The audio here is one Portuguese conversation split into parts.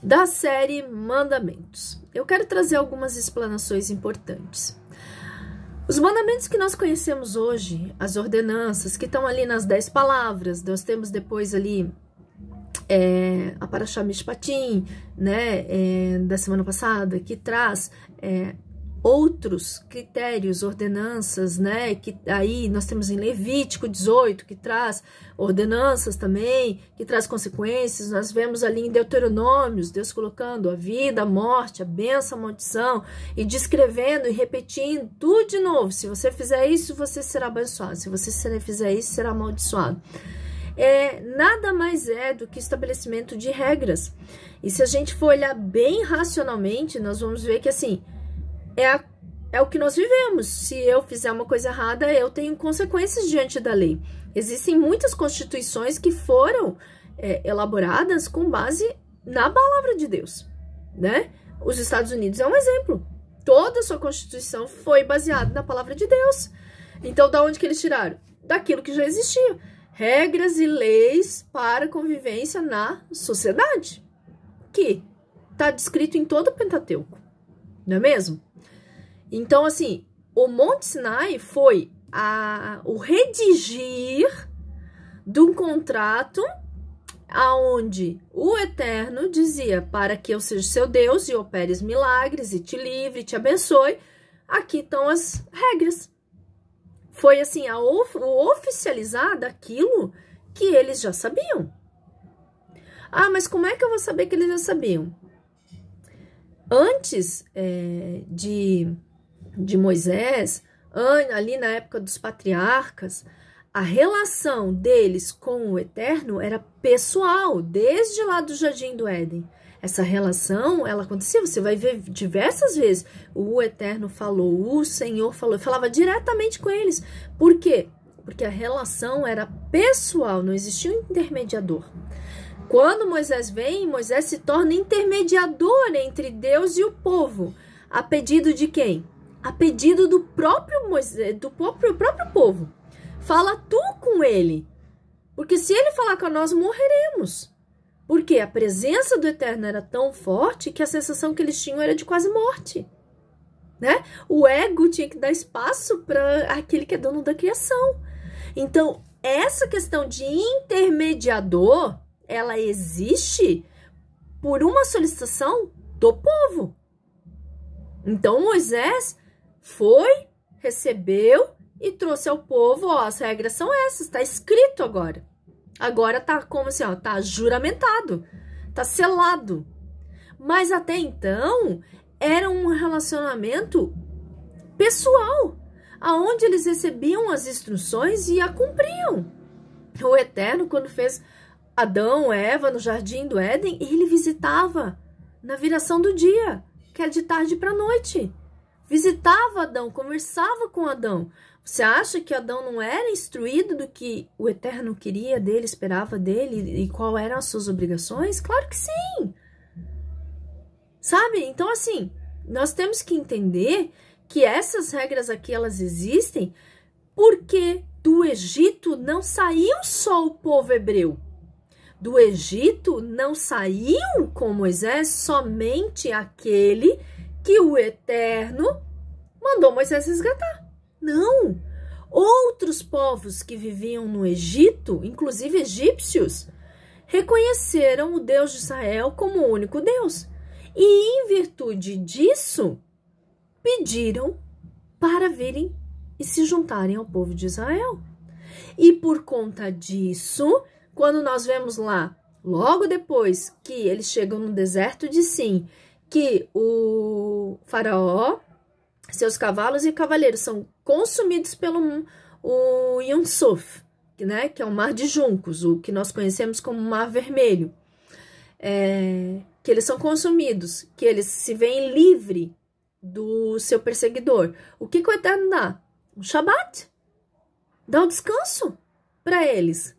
da série Mandamentos. Eu quero trazer algumas explanações importantes. Os mandamentos que nós conhecemos hoje, as ordenanças que estão ali nas 10 palavras, nós temos depois ali a Parashá Mishpatim, né, da semana passada, que traz outros critérios, ordenanças, né, que aí nós temos em Levítico 18, que traz ordenanças também, que traz consequências. Nós vemos ali em Deuteronômios, Deus colocando a vida, a morte, a bênção, a maldição, e descrevendo e repetindo tudo de novo. Se você fizer isso, você será abençoado. Se você fizer isso, será amaldiçoado. Nada mais é do que estabelecimento de regras. E se a gente for olhar bem racionalmente, nós vamos ver que assim, é o que nós vivemos. Se eu fizer uma coisa errada, eu tenho consequências diante da lei. Existem muitas constituições que foram elaboradas com base na palavra de Deus, né? Os Estados Unidos é um exemplo. Toda a sua constituição foi baseada na palavra de Deus. Então, da onde que eles tiraram? Daquilo que já existia. Regras e leis para convivência na sociedade, que está descrito em todo o Pentateuco, não é mesmo? Então, assim, o Monte Sinai foi o redigir de um contrato aonde o Eterno dizia: para que eu seja seu Deus e opere milagres e te livre, te abençoe, aqui estão as regras. Foi assim, o oficializar daquilo que eles já sabiam. Ah, mas como é que eu vou saber que eles já sabiam? Antes de Moisés, ali na época dos patriarcas, a relação deles com o Eterno era pessoal, desde lá do Jardim do Éden. Essa relação, ela acontecia, você vai ver diversas vezes. O Eterno falou, o Senhor falou, falava diretamente com eles. Por quê? Porque a relação era pessoal, não existia um intermediador. Quando Moisés vem, Moisés se torna intermediador entre Deus e o povo. A pedido de quem? A pedido do próprio Moisés, do próprio povo. Fala tu com ele, porque se ele falar com nós, morreremos. Porque a presença do Eterno era tão forte que a sensação que eles tinham era de quase morte, né? O ego tinha que dar espaço para aquele que é dono da criação. Então, essa questão de intermediador, ela existe por uma solicitação do povo. Então, Moisés foi, recebeu e trouxe ao povo, ó, as regras são essas, está escrito agora. Agora tá como assim, ó, tá juramentado, tá selado. Mas até então, era um relacionamento pessoal, aonde eles recebiam as instruções e a cumpriam. O Eterno, quando fez Adão e Eva no Jardim do Éden, ele visitava na viração do dia, que é de tarde para noite. Visitava Adão, conversava com Adão. Você acha que Adão não era instruído do que o Eterno queria dele, esperava dele e qual eram as suas obrigações? Claro que sim! Sabe? Então, assim, nós temos que entender que essas regras aqui, elas existem porque do Egito não saiu só o povo hebreu. Do Egito não saiu com Moisés somente aquele que o Eterno mandou Moisés resgatar. Não! Outros povos que viviam no Egito, inclusive egípcios, reconheceram o Deus de Israel como o único Deus. E em virtude disso, pediram para virem e se juntarem ao povo de Israel. E por conta disso, quando nós vemos lá, logo depois que eles chegam no deserto de Sim, que o faraó, seus cavalos e cavaleiros são consumidos pelo o Yam Suf, né, que é o mar de juncos, o que nós conhecemos como mar vermelho, que eles são consumidos, que eles se veem livre do seu perseguidor. O que o Eterno dá? Um Shabat. Dá um descanso para eles.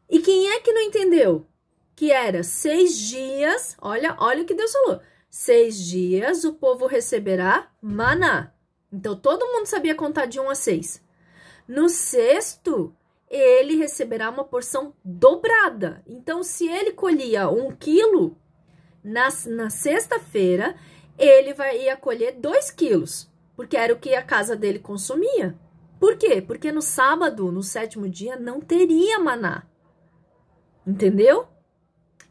E quem é que não entendeu? Que era 6 dias, olha o que Deus falou, 6 dias o povo receberá maná. Então, todo mundo sabia contar de 1 a 6. No 6º, ele receberá uma porção dobrada. Então, se ele colhia 1 quilo, na sexta-feira, ele ia colher 2 quilos, porque era o que a casa dele consumia. Por quê? Porque no sábado, no 7º dia, não teria maná. Entendeu?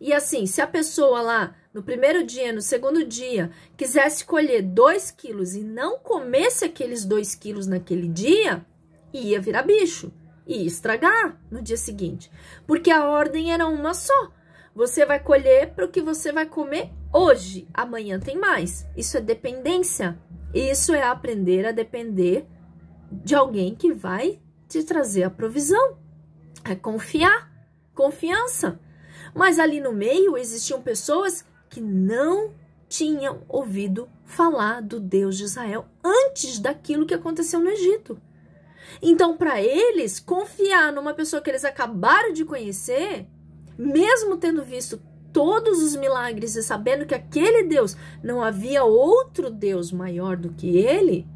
E assim, se a pessoa lá, no primeiro dia, no segundo dia, quisesse colher 2 quilos e não comesse aqueles 2 quilos naquele dia, ia virar bicho, ia estragar no dia seguinte. Porque a ordem era uma só. Você vai colher para o que você vai comer hoje, amanhã tem mais. Isso é dependência. Isso é aprender a depender de alguém que vai te trazer a provisão. É confiar, confiança. Mas ali no meio existiam pessoas que não tinham ouvido falar do Deus de Israel antes daquilo que aconteceu no Egito. Então, para eles, confiar numa pessoa que eles acabaram de conhecer, mesmo tendo visto todos os milagres e sabendo que aquele Deus não havia outro Deus maior do que ele,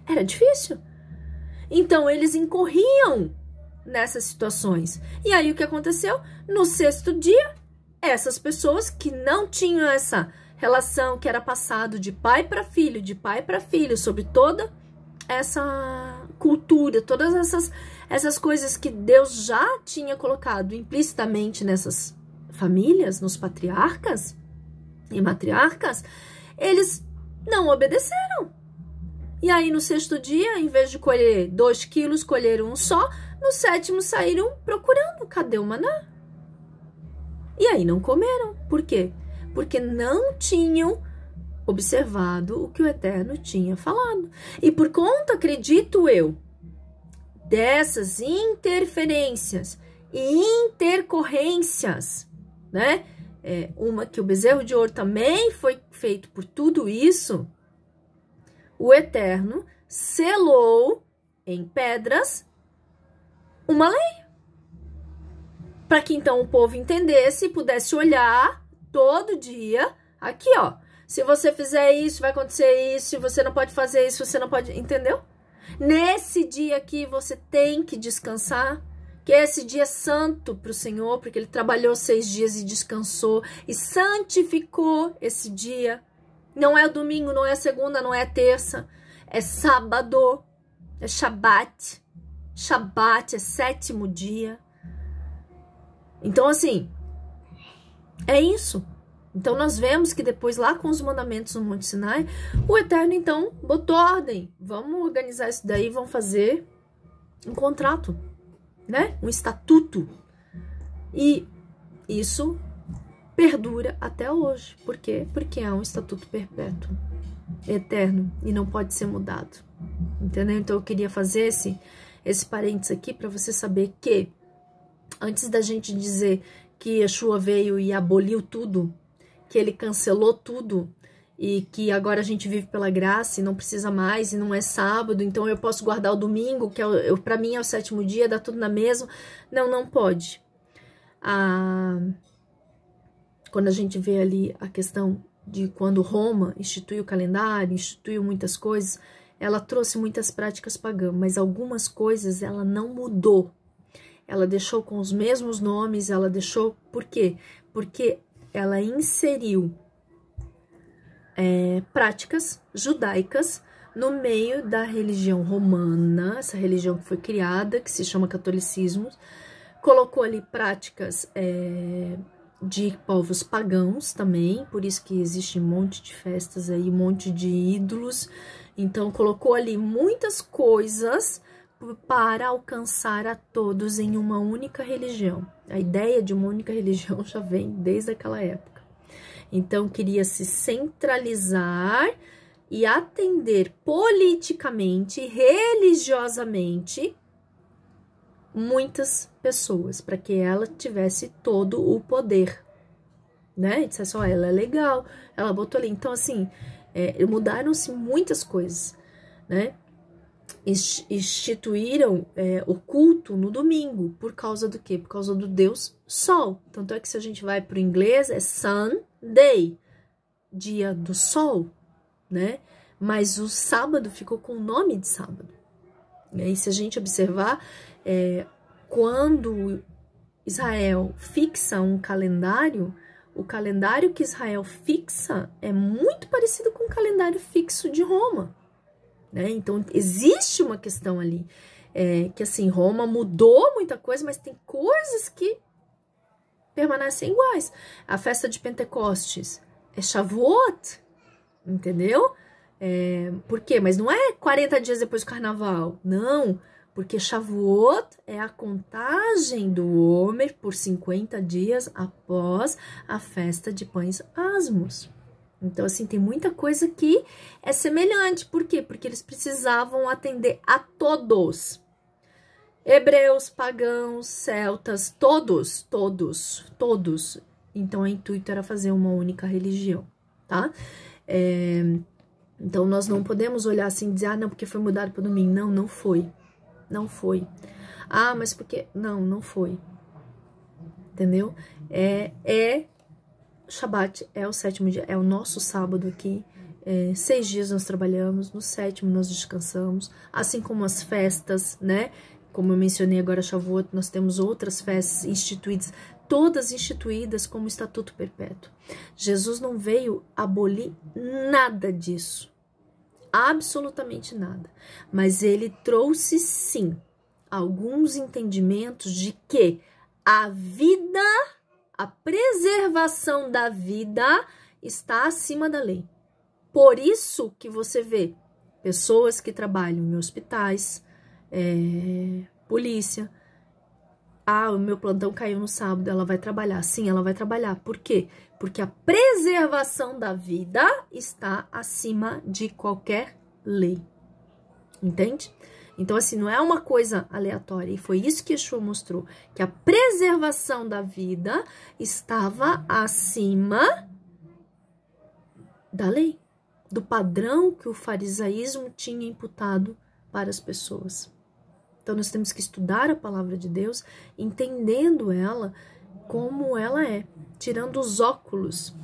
era difícil. Então, eles incorriam nessas situações. E aí, o que aconteceu? No 6º dia, essas pessoas que não tinham essa relação que era passado de pai para filho, sobre toda essa cultura, todas essas coisas que Deus já tinha colocado implicitamente nessas famílias, nos patriarcas e matriarcas, eles não obedeceram. E aí, no 6º dia, em vez de colher 2 quilos, colheram um só. No 7º, saíram procurando. Cadê o maná? E aí, não comeram. Por quê? Porque não tinham observado o que o Eterno tinha falado. E por conta, acredito eu, dessas interferências e intercorrências, né? Uma que o bezerro de ouro também foi feito por tudo isso, o Eterno selou em pedras uma lei, para que então o povo entendesse e pudesse olhar todo dia, aqui ó, se você fizer isso, vai acontecer isso, se você não pode fazer isso, você não pode, entendeu? Nesse dia aqui você tem que descansar, que esse dia é santo para o Senhor, porque ele trabalhou 6 dias e descansou e santificou esse dia. Não é o domingo, não é a segunda, não é a terça, é sábado, é Shabat. Shabat é 7º dia. Então, assim, é isso. Então, nós vemos que depois, lá com os mandamentos no Monte Sinai, o Eterno, então, botou ordem. Vamos organizar isso daí, vamos fazer um contrato, né? Um estatuto. E isso perdura até hoje. Por quê? Porque é um estatuto perpétuo, eterno, e não pode ser mudado. Entendeu? Então, eu queria fazer esse parênteses aqui para você saber que, antes da gente dizer que Yeshua veio e aboliu tudo, que ele cancelou tudo, e que agora a gente vive pela graça e não precisa mais, e não é sábado, então eu posso guardar o domingo, que para mim é o 7º dia, dá tudo na mesma. Não, não pode. Quando a gente vê ali a questão de quando Roma instituiu o calendário, instituiu muitas coisas, ela trouxe muitas práticas pagãs, mas algumas coisas ela não mudou. Ela deixou com os mesmos nomes, ela deixou... Por quê? Porque ela inseriu práticas judaicas no meio da religião romana, essa religião que foi criada, que se chama catolicismo, colocou ali práticas de povos pagãos também, por isso que existe um monte de festas aí, um monte de ídolos. Então colocou ali muitas coisas para alcançar a todos em uma única religião. A ideia de uma única religião já vem desde aquela época. Então queria se centralizar e atender politicamente, religiosamente, muitas pessoas, para que ela tivesse todo o poder, né? E dissesse, ó, ela é legal, ela botou ali. Então, assim, mudaram-se muitas coisas, né? Instituíram o culto no domingo, por causa do quê? Por causa do Deus Sol. Tanto é que se a gente vai para o inglês, é Sunday, dia do sol, né? Mas o sábado ficou com o nome de sábado. E aí, se a gente observar, quando Israel fixa um calendário, o calendário que Israel fixa é muito parecido com o calendário fixo de Roma, né? Então, existe uma questão ali, que assim, Roma mudou muita coisa, mas tem coisas que permanecem iguais. A festa de Pentecostes é Shavuot, entendeu? Por quê? Mas não é 40 dias depois do carnaval, não. Porque Shavuot é a contagem do Homer por 50 dias após a festa de pães asmos. Então, assim, tem muita coisa que é semelhante. Por quê? Porque eles precisavam atender a todos. Hebreus, pagãos, celtas, todos. Então, o intuito era fazer uma única religião, tá? Então, nós não podemos olhar assim e dizer, ah, não, porque foi mudado para o domingo. Não, não foi. Não foi. Ah, mas porque... Não, não foi. Entendeu? Shabat é o 7º dia, é o nosso sábado aqui. 6 dias nós trabalhamos, no 7º nós descansamos. Assim como as festas, né? Como eu mencionei agora, Shavuot, nós temos outras festas instituídas, todas instituídas como estatuto perpétuo. Jesus não veio abolir nada disso. Absolutamente nada, mas ele trouxe sim alguns entendimentos de que a vida, a preservação da vida está acima da lei. Por isso que você vê pessoas que trabalham em hospitais, polícia. Ah, o meu plantão caiu no sábado, ela vai trabalhar. Sim, ela vai trabalhar. Por quê? Porque a preservação da vida está acima de qualquer lei. Entende? Então, assim, não é uma coisa aleatória. E foi isso que Yeshua mostrou. Que a preservação da vida estava acima da lei. Do padrão que o farisaísmo tinha imputado para as pessoas. Então, nós temos que estudar a palavra de Deus, entendendo ela como ela é, tirando os óculos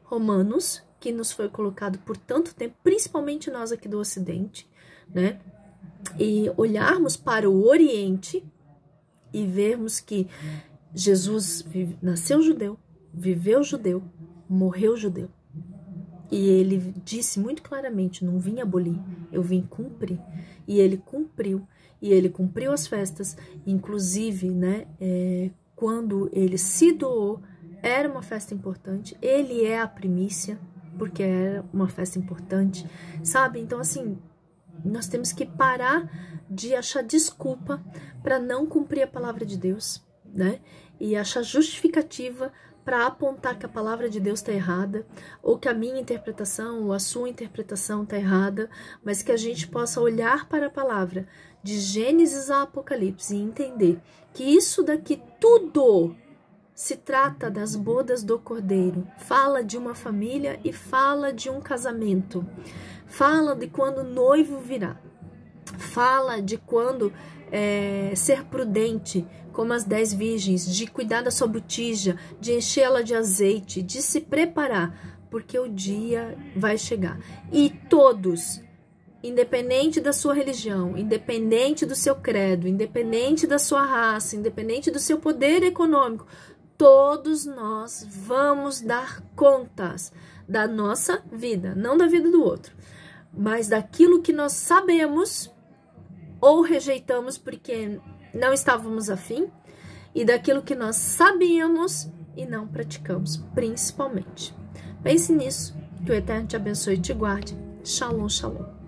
romanos que nos foi colocado por tanto tempo, principalmente nós aqui do Ocidente, né? E olharmos para o Oriente e vermos que Jesus nasceu judeu, viveu judeu, morreu judeu. E ele disse muito claramente, não vim abolir, eu vim cumprir. E ele cumpriu. E ele cumpriu as festas, inclusive, né, quando ele se doou, era uma festa importante. Ele é a primícia, porque era uma festa importante, sabe? Então, assim, nós temos que parar de achar desculpa para não cumprir a palavra de Deus, né? E achar justificativa para apontar que a palavra de Deus está errada, ou que a minha interpretação ou a sua interpretação está errada, mas que a gente possa olhar para a palavra de Gênesis a Apocalipse e entender que isso daqui tudo se trata das bodas do Cordeiro, fala de uma família e fala de um casamento, fala de quando o noivo virá, fala de quando ser prudente, como as 10 virgens, de cuidar da sua botija, de enchê-la de azeite, de se preparar, porque o dia vai chegar. E todos, independente da sua religião, independente do seu credo, independente da sua raça, independente do seu poder econômico, todos nós vamos dar contas da nossa vida, não da vida do outro, mas daquilo que nós sabemos ou rejeitamos porque não estávamos afim, e daquilo que nós sabíamos e não praticamos, principalmente. Pense nisso, que o Eterno te abençoe e te guarde. Shalom, shalom.